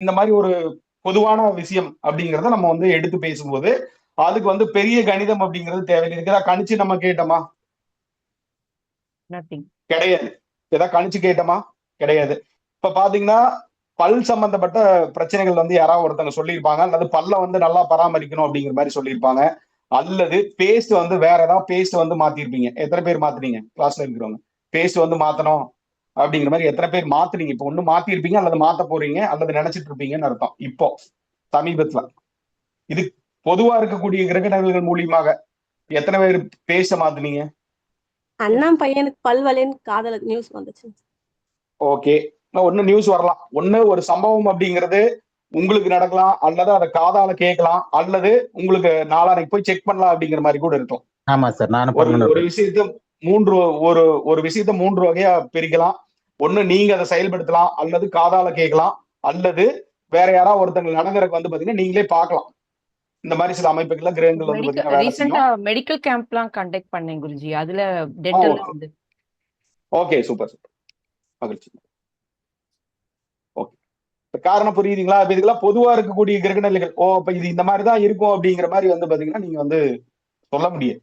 இந்த மாதிரி ஒரு பொதுவான விஷயம் அப்படிங்கிறத நம்ம வந்து எடுத்து பேசும்போது அதுக்கு வந்து பெரிய கணிதம் அப்படிங்கிறது தேவையில்லை. இதுக்கு ஏதாவது கணிச்சு நம்ம கேட்டோமா? நத்திங். கிடையாது. ஏதாவது கணிச்சு கேட்டோமா? கிடையாது. இப்ப பாத்தீங்கன்னா பல் சம்பந்தப்பட்ட பிரச்சனைகள் வந்து யாராவது ஒருத்தவங்க சொல்லியிருப்பாங்க, அல்லது பல்ல வந்து நல்லா பராமரிக்கணும் அப்படிங்கிற மாதிரி சொல்லியிருப்பாங்க, அல்லது பேஸ்ட் வந்து வேற ஏதாவது பேஸ்ட் வந்து மாத்திருப்பீங்க. எத்தனை பேர் மாத்துனீங்க கிளாஸ்ல இருக்கிறவங்க? பேஸ்ட் வந்து மாத்தணும் அப்படிங்கிற மாதிரி எத்தனை பேர் மாத்துனீங்க? இப்போ ஒண்ணு மாத்திருப்பீங்க, அல்லது மாத்த போறீங்க, அல்லது நினைச்சிட்டு இருப்பீங்கன்னு அர்த்தம். இப்போ சமீபத்துல இது பொதுவா இருக்கக்கூடிய கிரகணங்கள் மூலியமாக எத்தனை பேர் பேஸ்ட மாத்துனீங்க? அண்ணா பையனுக்கு பல் வலின்னு காதல நியூஸ் வந்துச்சு. ஓகே. ஒண்ணு நியூஸ் வரலாம். ஒண்ணு ஒரு சம்பவம் அப்படிங்கிறது உங்களுக்கு நடக்கலாம், அல்லது அதை காதால கேட்கலாம், அல்லது உங்களுக்கு நாளானைக்கு போய் செக் பண்ணலாம் அப்படிங்கிற மாதிரி கூட இருக்கும். ஆமா சார், நானும் ஒரு பண்ணணும். ஒரு விஷயத்த மூன்று ஒரு ஒரு விஷயத்த 3 வகையா பிரிக்கலாம். ஒண்ணு நீங்க அதை செயல்படுத்தலாம், அல்லது காதால கேட்கலாம், அல்லது வேற யாராவது ஒருத்தங்க நடந்துறதுக்கு வந்து பாத்தீங்கன்னா நீங்களே பார்க்கலாம். இந்த மாதிரி சில அமைப்புகள்ல கிரகங்கள் வந்து பாத்தீங்கன்னா வேலை ரீசெண்டா செய்யும். மெடிக்கல் கேம்ப்லாம் கண்டக்ட் பண்ணேன் குருஜி. அதுல டென்டல் வந்து ஓகே, சூப்பர் சூப்பர், மகிழ்ச்சி. ஓகே, காரணம் புரியுதுங்களா? இப்ப இதுக்கெல்லாம் பொதுவா இருக்கக்கூடிய கிரகநிலைகள், அப்ப இது இந்த மாதிரி தான் இருக்கும் அப்படிங்கிற மாதிரி வந்து பாத்தீங்கன்னா நீங்க வந்து சொல்ல முடியாது.